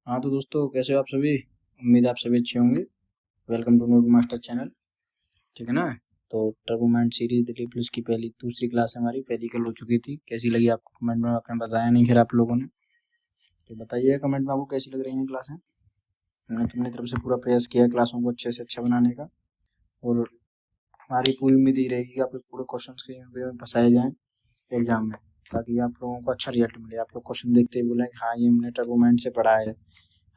हाँ तो दोस्तों, कैसे हो आप सभी। उम्मीद है आप सभी अच्छे होंगे। Welcome to note master channel. ठीक है ना। तो टर्बोमाइंड सीरीज दिल्ली पुलिस की पहली दूसरी क्लास है हमारी। पहली कल हो चुकी थी। कैसी लगी आपको कमेंट में आपने बताया नहीं फिर आप लोगों ने, तो बताइए कमेंट में आपको कैसी लग रही है क्लासें। मैंने अपनी तरफ से पूरा प्रयास किया क्लासों को अच्छे से अच्छा बनाने का, और हमारी पूरी उम्मीद ही रहेगी कि आप लोग पूरे क्वेश्चन के वे में फंसाए जाएँ एग्जाम में, ताकि आप लोगों को अच्छा रिजल्ट मिले। आप लोग क्वेश्चन देखते ही बोलें हाँ ये हमने टर्बोमाइंड से पढ़ा है।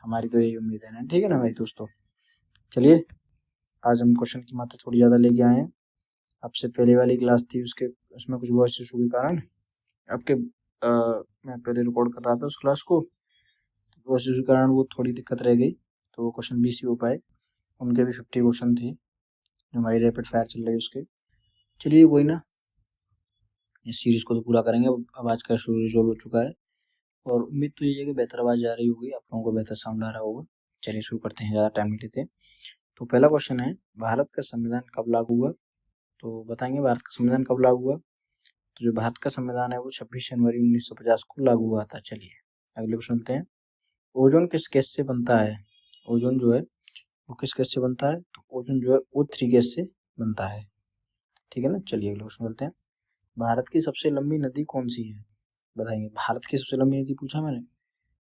हमारी तो यही उम्मीद है ना। ठीक है ना भाई दोस्तों। चलिए, आज हम क्वेश्चन की मात्रा थोड़ी ज़्यादा लेके आए हैं। आपसे पहले वाली क्लास थी उसके उसमें कुछ वॉइस इशू के कारण आपके मैं पहले रिकॉर्ड कर रहा था उस क्लास को, वॉइस इशू के कारण वो थोड़ी दिक्कत रह गई, तो वो क्वेश्चन भी इसी हो पाए। उनके भी 50 क्वेश्चन थे जो हमारी रैपिड फायर चल रही है उसके। चलिए कोई ना, इस सीरीज़ को तो पूरा करेंगे। अब आज का इशू रिजॉल्व हो चुका है, और उम्मीद तो यही है कि बेहतर आवाज़ जा रही होगी, आप लोगों को बेहतर साउंड आ रहा होगा। चलिए शुरू करते हैं, ज़्यादा टाइम नहीं लेते। तो पहला क्वेश्चन है, भारत का संविधान कब लागू हुआ। तो बताएंगे भारत का संविधान कब लागू हुआ। तो जो भारत का संविधान है वो 26 जनवरी 1950 को लागू हुआ था। चलिए अगले क्वेश्चन सुनते हैं। ओजोन किस गैस से बनता है। ओजोन जो है वो किस गैस से बनता है। तो ओजोन जो है O3 गैस से बनता है। ठीक है ना। चलिए अगले क्वेश्चन बोलते हैं। भारत की सबसे लंबी नदी कौन सी है। बताएंगे भारत की सबसे लंबी नदी पूछा मैंने।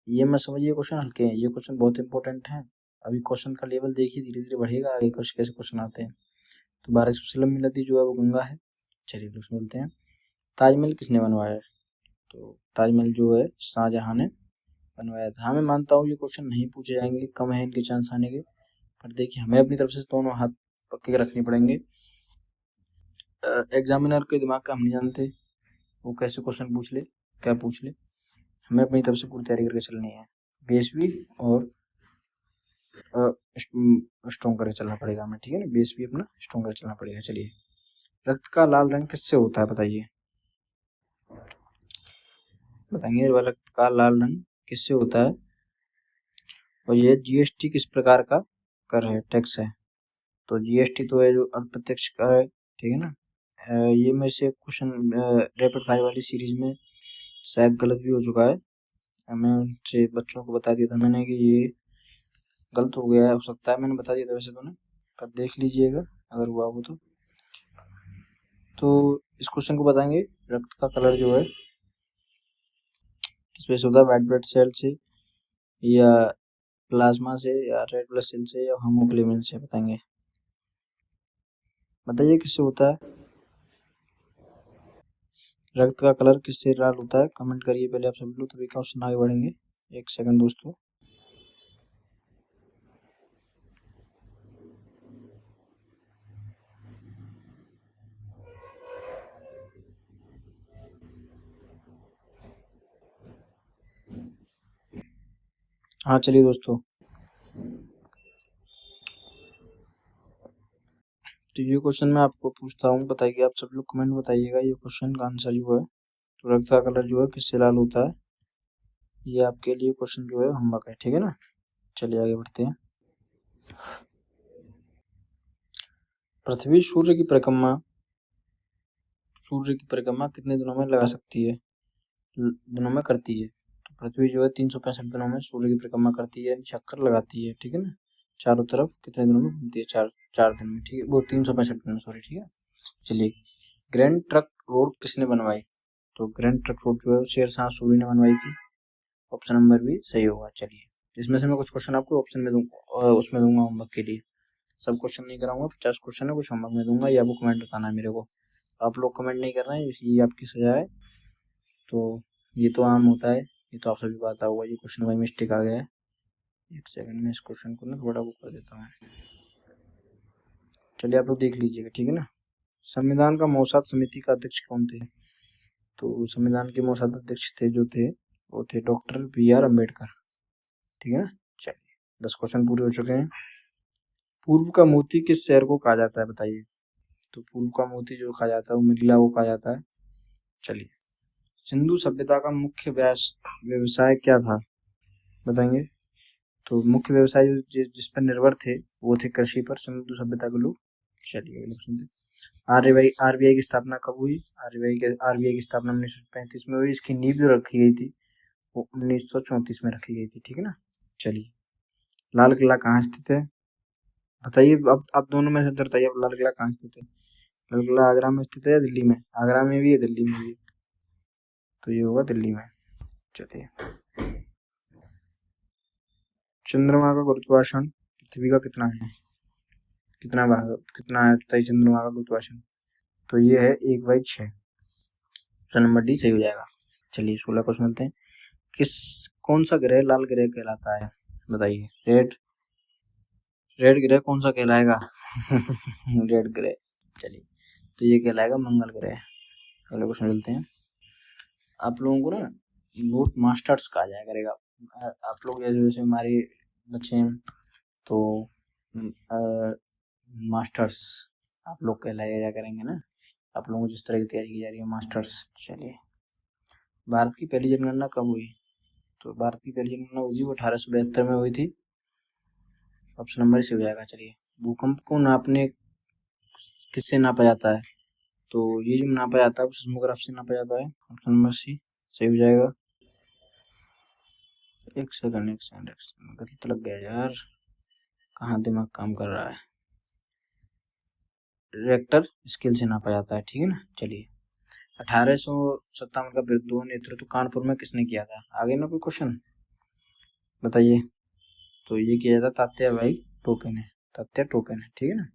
ये मत समझिए क्वेश्चन हल्के हैं, ये क्वेश्चन बहुत इंपॉर्टेंट है। अभी क्वेश्चन का लेवल देखिए धीरे धीरे बढ़ेगा, आगे कुछ कैसे क्वेश्चन आते हैं। तो भारत की सबसे लंबी नदी जो है वो गंगा है। चलिए क्वेश्चन बोलते हैं। ताजमहल किसने बनवाया है। तो ताजमहल जो है शाहजहां ने बनवाया था। हाँ मैं मानता हूँ ये क्वेश्चन नहीं पूछे जाएंगे, कम है इनके चांस आने के, पर देखिए हमें अपनी तरफ से दोनों हाथ पक्के रखने पड़ेंगे। एग्जामिनर के दिमाग का हम नहीं जानते, वो कैसे क्वेश्चन पूछ ले क्या पूछ ले। हमें अपनी तरफ से पूरी तैयारी करके चलनी है, बेस भी और स्ट्रॉन्ग करके चलना पड़ेगा हमें। ठीक है ना, बेस भी अपना स्ट्रॉन्ग करके चलना पड़ेगा। चलिए, रक्त का लाल रंग किससे होता है बताइए। बताएंगे रक्त का लाल रंग किससे होता है। और ये जीएसटी किस प्रकार का कर है, टैक्स है। तो जीएसटी तो है जो अप्रत्यक्ष कर है। ठीक है ना। ये में से क्वेश्चन रैपिड फायर वाली सीरीज में शायद गलत भी हो चुका है। मैं उनसे बच्चों को बता दिया था मैंने कि ये गलत हो गया है, हो सकता है मैंने बता दिया था वैसे तो, पर देख लीजिएगा अगर हुआ हो तो इस क्वेश्चन को बताएंगे। रक्त का कलर जो है किस वजह से होता है, व्हाइट ब्लड सेल से या प्लाज्मा से या रेड ब्लड सेल से या हीमोग्लोबिन से। बताएंगे, बताइए किससे होता है। रक्त का कलर किससे लाल होता है, कमेंट करिए पहले आप सभी लोग, तभी क्वेश्चन आगे बढ़ेंगे। एक सेकंड दोस्तों। हाँ चलिए दोस्तों, तो ये क्वेश्चन मैं आपको पूछता हूँ, बताइए आप सब लोग कमेंट बताइएगा ये क्वेश्चन का आंसर जो है। तो रक्त का कलर जो है किससे लाल होता है, ये आपके लिए क्वेश्चन जो है होमवर्क है। ठीक है ना। चलिए आगे बढ़ते हैं। पृथ्वी सूर्य की परिक्रमा कितने दिनों में लगा सकती है, दिनों में करती है। तो पृथ्वी जो है 365 दिनों में सूर्य की परिक्रमा करती है, चक्कर लगाती है। ठीक है ना। चारों तरफ कितने दिनों में घूमती है, चार चार दिन में। ठीक है, वो 365 दिन में, सॉरी। ठीक है। चलिए, ग्रैंड ट्रक रोड किसने बनवाई। तो ग्रैंड ट्रक रोड जो है शेरशाह सूरी ने बनवाई थी। ऑप्शन नंबर भी सही होगा। चलिए, इसमें से मैं कुछ क्वेश्चन आपको ऑप्शन में दूंगा, उसमें दूंगा होमवर्क के लिए। सब क्वेश्चन नहीं कराऊंगा, 50 क्वेश्चन है, कुछ होमवर्क में दूंगा, ये आपको कमेंट बताना है मेरे को। आप लोग कमेंट नहीं कर रहे हैं, इसलिए आपकी सजा है। तो ये तो आम होता है, ये तो आप सभी को आता होगा। ये क्वेश्चन में मिस्टेक आ गया है। एक सेकंड में इस क्वेश्चन को ना थोड़ा वो कर देता हूँ। चलिए आप लोग देख लीजिएगा। ठीक है ना। संविधान का मौसाद समिति का अध्यक्ष कौन थे। तो संविधान के मौसाद अध्यक्ष थे जो थे वो थे डॉक्टर B.R. अम्बेडकर। ठीक है ना। चलिए 10 क्वेश्चन पूरे हो चुके हैं। पूर्व का मोती किस शहर को कहा जाता है बताइए। तो पूर्व का मोती जो कहा जाता है वो मिथिला को कहा जाता है। चलिए, सिंधु सभ्यता का मुख्य व्यवसाय क्या था बताएंगे। तो मुख्य व्यवसाय जिस पर निर्भर थे वो थे कृषि पर, सिंधु सभ्यता के लोग। चलिए अगले सुनते हैं। आरबीआई की स्थापना कब हुई। आरबीआई की स्थापना 1935 में हुई। इसकी नींव जो रखी गई थी वो 1934 में रखी गई थी। ठीक है ना। चलिए, लाल किला कहाँ स्थित है बताइए। अब दोनों में से बताइए, अब लाल किला कहाँ स्थित है। लाल किला आगरा में स्थित है या दिल्ली में? आगरा में भी है, दिल्ली में भी, तो ये होगा दिल्ली में। चलिए, चंद्रमा का गुरुत्वाकर्षण पृथ्वी का कितना है? कितना है बताइए चंद्रमा का गुरुत्वाकर्षण? तो ये है 1/6। ऑप्शन नंबर डी सही हो जाएगा। चलिए 16 क्वेश्चन मिलते हैं। कौन सा ग्रह लाल ग्रह कहलाता है बताइए। रेड ग्रह कौन सा कहलाएगा? रेड ग्रह। चलिए, तो ये कहलाएगा मंगल ग्रह। अगले क्वेश्चन मिलते हैं। आप लोगों को ना नोट मास्टर्स कहा जाया करेगा। आप लोग जैसे हमारे बच्चे हैं तो मास्टर्स आप लोग कहलाया जा करेंगे ना। आप लोगों को जिस तरह की तैयारी की जा रही है मास्टर्स। चलिए, भारत की पहली जनगणना कब हुई? तो भारत की पहली जनगणना हुई थी वो 1872 में हुई थी। ऑप्शन नंबर से हो जाएगा। चलिए, भूकंप को नापने किससे नापा जाता है? तो ये जो नापा जाता है वो सिस्मोग्राफ से नापा जाता है। ऑप्शन नंबर सी सही हो जाएगा। एक सेकंड गलत लग गया यार, कहाँ दिमाग काम कर रहा है। रिएक्टर स्केल से नापा जाता है, ठीक है ना। चलिए, 1857 का विद्रोह नेतृत्व कानपुर में किसने किया था? आगे ना कोई क्वेश्चन बताइए। तो ये किया था तात्या भाई टोपे ने, ठीक है ना।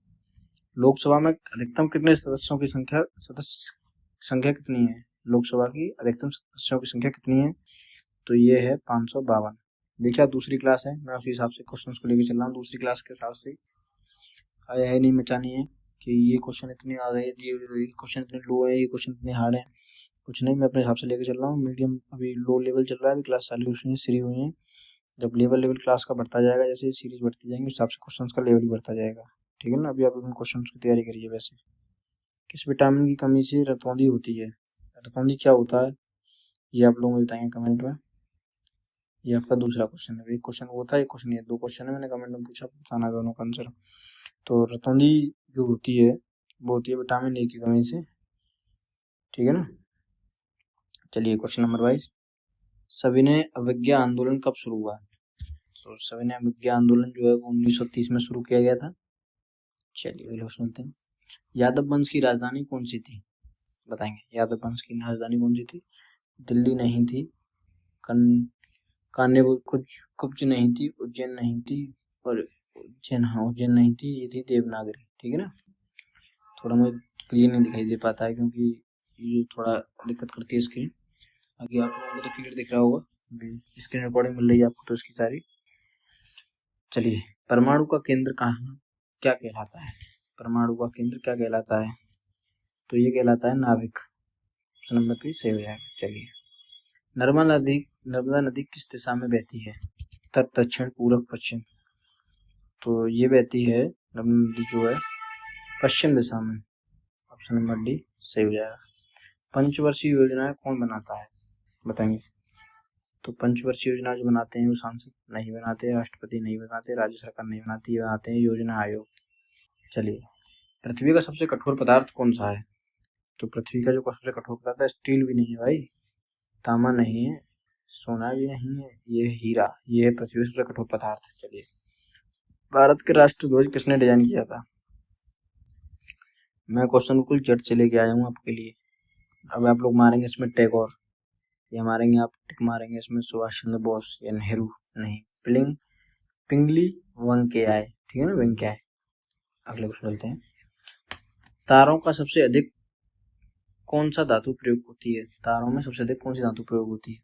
लोकसभा में अधिकतम कितने सदस्यों की संख्या कितनी है? लोकसभा की अधिकतम सदस्यों की संख्या कितनी है? तो ये है 552। देखिए, दूसरी क्लास है, मैं उसी हिसाब से क्वेश्चन को लेकर चल रहा हूँ। दूसरी क्लास के हिसाब से आया है नहीं मचानी है कि ये क्वेश्चन इतने आ गए, ये क्वेश्चन इतने लो है, ये क्वेश्चन इतने हार्ड है। कुछ नहीं, मैं अपने हिसाब से लेकर चल रहा हूँ। मीडियम अभी लो लेवल चल रहा है, अभी क्लास चालू हुई शुरू हुई है। जब लेवल क्लास का बढ़ता जाएगा, जैसे सीरीज बढ़ती जाएंगी, उस हिसाब से क्वेश्चन का लेवल भी बढ़ता जाएगा, ठीक है ना। अभी आप क्वेश्चन की तैयारी करिए। वैसे किस विटामिन की कमी से रतौंधी होती है? रतौंधी क्या होता है ये आप लोगों को बताएंगे कमेंट में। ये आपका दूसरा क्वेश्चन है। एक क्वेश्चन वो था, एक क्वेश्चन ये, 2 क्वेश्चन है, मैंने कमेंट में पूछा, बताना दोनों का आंसर। तो रतौंधी जो होती है वो होती है विटामिन ए की कमी से, ठीक है ना। चलिए, क्वेश्चन नंबर 22। सविनय अवज्ञा आंदोलन कब शुरू हुआ? तो सविनय अवज्ञा आंदोलन जो है वो 1930 में शुरू किया गया था। चलिए अगले सुनते हैं। यादव वंश की राजधानी कौन सी थी बताएंगे। यादव वंश की राजधानी कौन सी थी? दिल्ली नहीं थी, कुछ नहीं थी, उज्जैन नहीं थी, और उज्जैन नहीं थी, ये थी देवनागरी, ठीक है ना। थोड़ा मुझे क्लियर नहीं दिखाई दे पाता है क्योंकि ये जो थोड़ा दिक्कत करती है स्क्रीन। आगे आप लोगों को तो क्लियर दिख रहा होगा, स्क्रीन रिकॉर्डिंग मिल रही है आपको तो इसकी सारी। चलिए, परमाणु का केंद्र क्या कहलाता है? परमाणु का केंद्र क्या कहलाता है? तो ये कहलाता है नाभिक। ऑप्शन नंबर 3 सही हो जाएगा। चलिए, नर्मदा नदी किस दिशा में बहती है? उत्तर, दक्षिण, पूरब, पश्चिम। तो ये बहती है नर्मदा नदी जो है पश्चिम दिशा में। ऑप्शन नंबर डी सही हो जाएगा। पंचवर्षीय योजनाएं कौन बनाता है बताएंगे। तो पंचवर्षीय योजना जो बनाते हैं वो सांसद नहीं बनाते, राष्ट्रपति नहीं बनाते, राज्य सरकार नहीं बनाती, बनाते हैं योजना आयोग। चलिए, पृथ्वी का सबसे कठोर पदार्थ कौन सा है? तो पृथ्वी का जो सबसे कठोर पदार्थ है, स्टील भी नहीं है भाई, तांबा नहीं है, सोना भी नहीं है, ये हीरा, ये है पृथ्वी का सबसे कठोर पदार्थ। चलिए, भारत के राष्ट्रध्वज किसने डिजाइन किया था? मैं क्वेश्चन बिल्कुल जट से लेके आया हूँ आपके लिए। अब आप लोग मारेंगे इसमें टैगोर, या मारेंगे आप टिक मारेंगे इसमें सुभाष चंद्र बोस या नेहरू, नहीं, पिंगली वेंकैया, ठीक है ना, वेंकैया। अगले क्वेश्चन चलते हैं। तारों का सबसे अधिक कौन सा धातु प्रयोग होती है? तारों में सबसे अधिक कौन सी धातु प्रयोग होती है?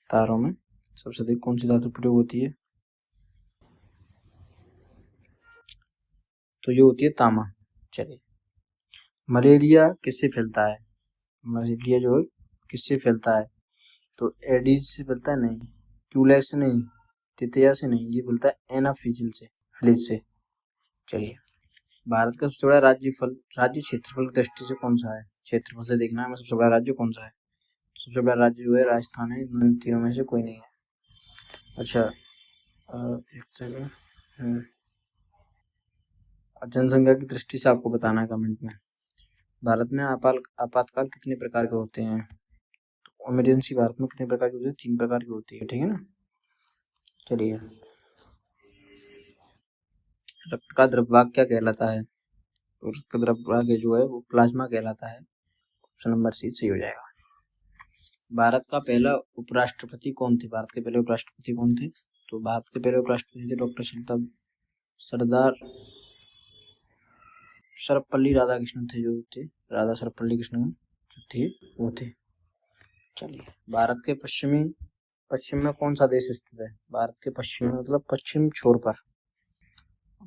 तारों में सबसे अधिक कौन सी धातु प्रयोग होती है? तो ये होती है तांबा। चलिए, मलेरिया किससे फैलता है? मलेरिया जो है किससे फैलता है? तो एडीज से फैलता है? नहीं, क्यूलेक्स से नहीं, तितिया से नहीं, ये फैलता है एनाफिजिल से, फ्लिज से। चलिए, भारत का सबसे बड़ा राज्य क्षेत्रफल की दृष्टि से कौन सा है? क्षेत्रफल से देखना है सबसे बड़ा राज्य कौन सा है। सबसे बड़ा राज्य जो है राजस्थान है, इन तीनों में से कोई नहीं है। अच्छा, एक सेकंड, जनसंख्या की दृष्टि से आपको बताना है कमेंट में। भारत में आपातकाल कितने प्रकार के होते हैं? इमरजेंसी भारत में कितने प्रकार की होती है? 3 प्रकार की होती है, ठीक है ना। चलिए, रक्त का द्रव्यभाग क्या कहलाता है? तो रक्त का द्रव्यभाग जो है वो प्लाज्मा कहलाता है। ऑप्शन नंबर सी सही हो जाएगा। भारत का पहला उपराष्ट्रपति कौन थे? भारत के पहले उपराष्ट्रपति कौन थे? तो भारत के पहले उपराष्ट्रपति थे डॉक्टर सरदार सर्वपल्ली राधाकृष्णन थे, जो थे राधा सर्वपल्ली कृष्णन जो थे वो थे। चलिए, भारत के पश्चिम में कौन सा देश स्थित है? भारत के पश्चिम में मतलब पश्चिम छोर पर,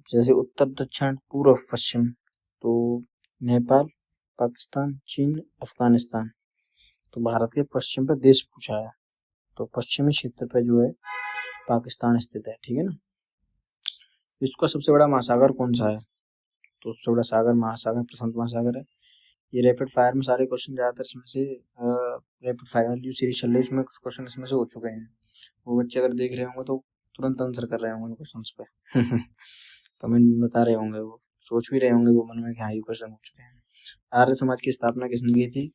जैसे उत्तर, दक्षिण, पूर्व, पश्चिम, तो नेपाल, पाकिस्तान, चीन, अफगानिस्तान। तो भारत के पश्चिम पर देश पूछा है, तो पश्चिमी क्षेत्र पे जो है पाकिस्तान स्थित है। ठीक है ना। विश्व का सबसे बड़ा महासागर कौन सा है? तो सबसे बड़ा सागर महासागर प्रशांत महासागर है। ये रैपिड फायर में सारे क्वेश्चन ज्यादातर इसमें से रैपिड फायर जो सीरीज चल रही है उसमें कुछ क्वेश्चन इसमें से हो चुके हैं। वो बच्चे अगर देख रहे होंगे तो तुरंत आंसर कर रहे होंगे उन क्वेश्चंस पे कमेंट में बता रहे होंगे, वो सोच भी रहे होंगे वो मन में कि हाँ ये क्वेश्चन हो चुके हैं। आर्य समाज की स्थापना किसने की थी?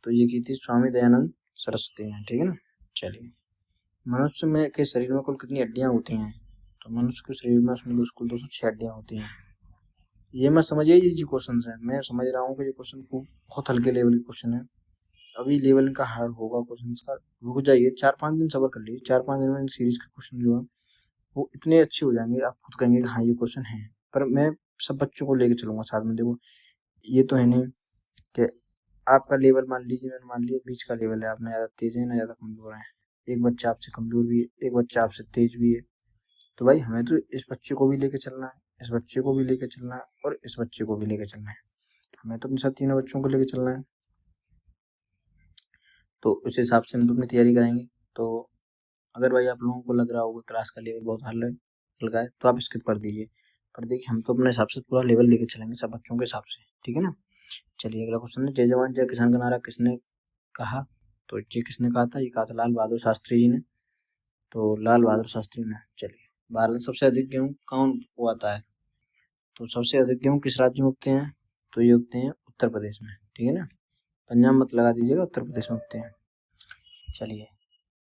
तो ये की थी स्वामी दयानंद सरस्वती ने। ठीक है ना। चलिए, मनुष्य में के शरीर में कुल कितनी हड्डियां होती हैं? तो मनुष्य के शरीर में उसमें कुल 206 हड्डियां होती हैं। ये मत समझिए ये जी क्वेश्चन है, मैं समझ रहा हूँ कि ये क्वेश्चन बहुत हल्के लेवल के क्वेश्चन है, अभी लेवल इनका हार्ड होगा क्वेश्चन का। रुक जाइए, 4-5 दिन सब्र कर लीजिए, 4-5 दिन में सीरीज के क्वेश्चन जो है वो इतने अच्छे हो जाएंगे, आप खुद कहेंगे कि हाँ ये क्वेश्चन है। पर मैं सब बच्चों को लेके चलूंगा साथ में। देखो, ये तो है नहीं कि आपका लेवल मान लीजिए, मैंने मान लिया बीच का लेवल है, आप ना ज़्यादा तेज है ना ज़्यादा कमज़ोर है, एक बच्चा आपसे कमज़ोर भी है, एक बच्चा आपसे तेज भी है। तो भाई हमें तो इस बच्चे को भी लेके चलना है, इस बच्चे को भी लेके चलना है और इस बच्चे को भी लेके चलना है। हमें तो अपने साथ तीनों बच्चों को लेके चलना है। तो उस हिसाब से हम तो अपनी तैयारी करेंगे। तो अगर भाई आप लोगों को लग रहा होगा क्लास का लेवल बहुत हल्का है तो आप स्किप कर दीजिए। पर देखिए, हम तो अपने हिसाब से पूरा लेवल लेके चलेंगे सब बच्चों के हिसाब से। ठीक है ना। चलिए, अगला क्वेश्चन है, जय जवान जय किसान का नारा किसने कहा? तो ये किसने कहा था? ये कहा था लाल बहादुर शास्त्री जी ने। तो लाल बहादुर शास्त्री ने। चलिए, भारत में सबसे अधिक गेहूँ कौन उगाता है? तो सबसे अधिक गेहूँ किस राज्य में उगते हैं? तो ये उगते हैं उत्तर प्रदेश में। ठीक है ना। पंजाब मत लगा दीजिएगा, उत्तर प्रदेश में उगते हैं। चलिए,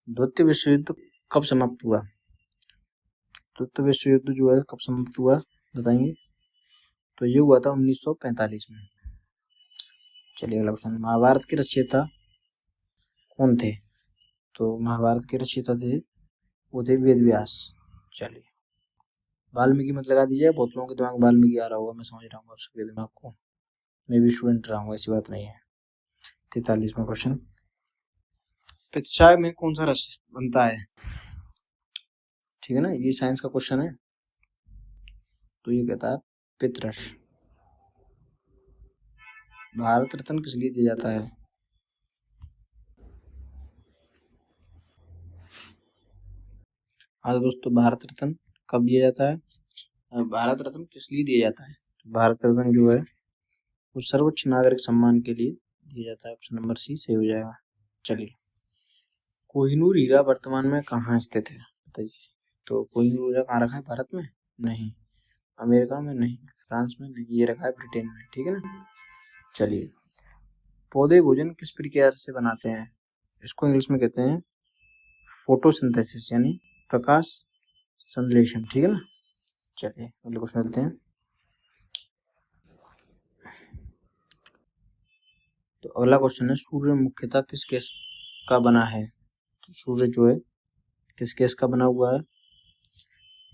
द्वितीय विश्व युद्ध कब समाप्त हुआ? द्वितीय विश्व युद्ध जो है कब समाप्त हुआ बताएंगे? तो ये हुआ था 1945 में। चलिए, अगला क्वेश्चन, महाभारत के रचयिता कौन थे? तो महाभारत के रचयिता थे वो थे वेद व्यास। चलिए, वाल्मीकि मत लगा दीजिए, बहुत लोगों के दिमाग में वाल्मीकि आ रहा होगा, मैं समझ रहा हूँ आप सबके दिमाग को, मैं भी स्टूडेंट रहा हूँ, ऐसी बात नहीं है। 43वां क्वेश्चन, परीक्षा में कौन सा रस बनता है? ठीक है ना, ये साइंस का क्वेश्चन है। तो ये कहता है पितरस। भारत रत्न किस लिए दिया जाता है? हाँ दोस्तों, भारत रत्न कब दिया जाता है? भारत रत्न किस लिए दिया जाता है? भारत रत्न जो है वो सर्वोच्च नागरिक सम्मान के लिए दिया जाता है। ऑप्शन नंबर सी सही हो जाएगा। चलिए, कोहिनूर हीरा वर्तमान में कहाँ स्थित है बताइए? तो कोहिनूर हीरा कहाँ रखा है? भारत में नहीं, अमेरिका में नहीं, फ्रांस में नहीं, ये रखा है ब्रिटेन में। ठीक है ना। चलिए, पौधे भोजन किस प्रक्रिया से बनाते हैं? इसको इंग्लिश में कहते हैं फोटोसिंथेसिस, यानी प्रकाश संश्लेषण। ठीक है ना। चलिए, अगले क्वेश्चन देखते हैं। तो अगला क्वेश्चन है, सूर्य मुख्यतः किस गैस का बना है? तो सूर्य जो है किस गैस का बना हुआ है?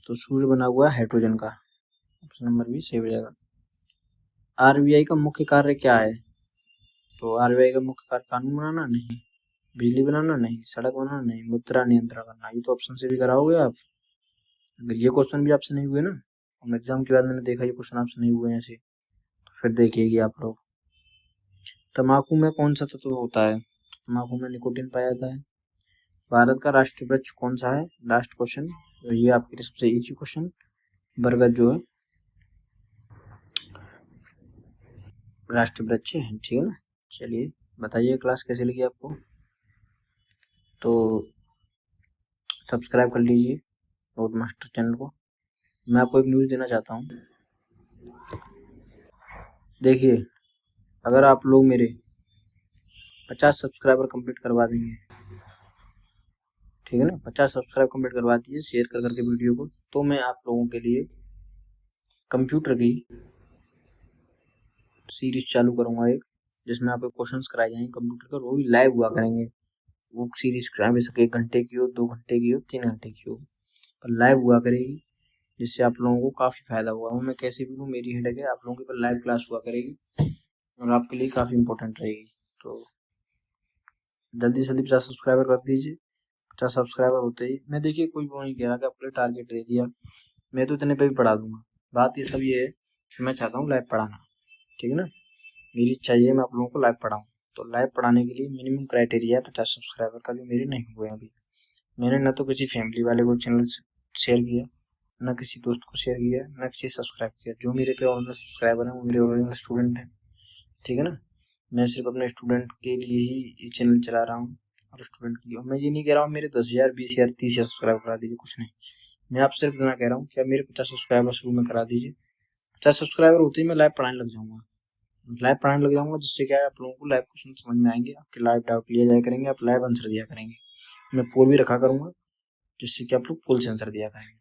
तो सूर्य बना हुआ है हाइड्रोजन का। ऑप्शन नंबर बी सही हो जाएगा। आरबीआई का मुख्य कार्य क्या है? तो आरबीआई का मुख्य कार्य कानून बनाना नहीं, बिजली बनाना नहीं, सड़क बनाना नहीं, मुद्रा नियंत्रण करना। ये तो ऑप्शन से भी कराओगे आप। अगर ये क्वेश्चन भी आपसे नहीं हुए ना, और एग्जाम के बाद मैंने देखा ये क्वेश्चन आपसे नहीं हुए ऐसे, तो फिर देखिएगी आप लोग। तम्बाकू में कौन सा तत्व होता है? तम्बाकू में निकोटीन पाया जाता है। भारत का राष्ट्रीय वृक्ष कौन सा है? लास्ट क्वेश्चन, तो ये आपके लिए सबसे इजी क्वेश्चन, बरगद जो है राष्ट्रीय वृक्ष है। ठीक है ना। चलिए, बताइए क्लास कैसी लगी आपको? तो सब्सक्राइब कर लीजिए नोट मास्टर चैनल को। मैं आपको एक न्यूज़ देना चाहता हूँ। देखिए, अगर आप लोग मेरे 50 सब्सक्राइबर कंप्लीट करवा देंगे, ठीक है ना। 50 सब्सक्राइब कंप्लीट करवा दीजिए शेयर कर करके वीडियो को, तो मैं आप लोगों के लिए कंप्यूटर की सीरीज चालू करूंगा एक, जिसमें आपको क्वेश्चंस कराए जाएंगे कंप्यूटर का, वो भी लाइव हुआ करेंगे। वो सीरीज बेशक 1 घंटे की हो, 2 घंटे की हो, 3 घंटे की हो, पर लाइव हुआ करेगी, जिससे आप लोगों को काफ़ी फायदा होगा। वो मैं कैसे भी लूँ, मेरी हेडेक है, आप लोगों के पर लाइव क्लास हुआ करेगी और आपके लिए काफ़ी इंपॉर्टेंट रहेगी। तो जल्दी से जल्दी 50 सब्सक्राइबर कर दीजिए। 50 सब्सक्राइबर होते ही मैं, देखिए कोई वो नहीं कह रहा कि आपके लिए टारगेट दे दिया, मैं तो इतने पे भी पढ़ा दूंगा। बात ये सब ये है कि मैं चाहता हूँ लाइव पढ़ाना, ठीक है ना। मेरी इच्छा ये है मैं आप लोगों को लाइव पढ़ाऊँ। तो लाइव पढ़ाने के लिए मिनिमम क्राइटेरिया है 50 सब्सक्राइबर का, जो मेरे नहीं हुए अभी। मैंने न तो किसी फैमिली वाले को चैनल शेयर किया, न किसी दोस्त को शेयर किया, न किसी सब्सक्राइब किया। जो मेरे पे ओरिजिनल सब्सक्राइबर हैं वो मेरे ओरिजिनल स्टूडेंट हैं, ठीक है ना। मैं सिर्फ अपने स्टूडेंट के लिए ही ये चैनल चला रहा हूँ, और स्टूडेंट के लिए। मैं ये नहीं कह रहा हूँ मेरे 10,000, 20,000, 30,000 सब्सक्राइब करा दीजिए, कुछ नहीं। मैं आप सिर्फ इतना कह रहा हूँ कि आप मेरे 50 सब्सक्राइबर शुरू में करा दीजिए। 50 सब्सक्राइबर होते ही मैं लाइव पढ़ाने लग जाऊंगा। लाइव पढ़ाने लग जाऊंगा, जिससे क्या है, आप लोगों को लाइव क्वेश्चन समझ में आएंगे, आपके लाइव डाउट लिया जाया करेंगे, आप लाइव आंसर दिया करेंगे। मैं पोल भी रखा करूंगा, जिससे कि आप लोग पोल से आंसर दिया करेंगे।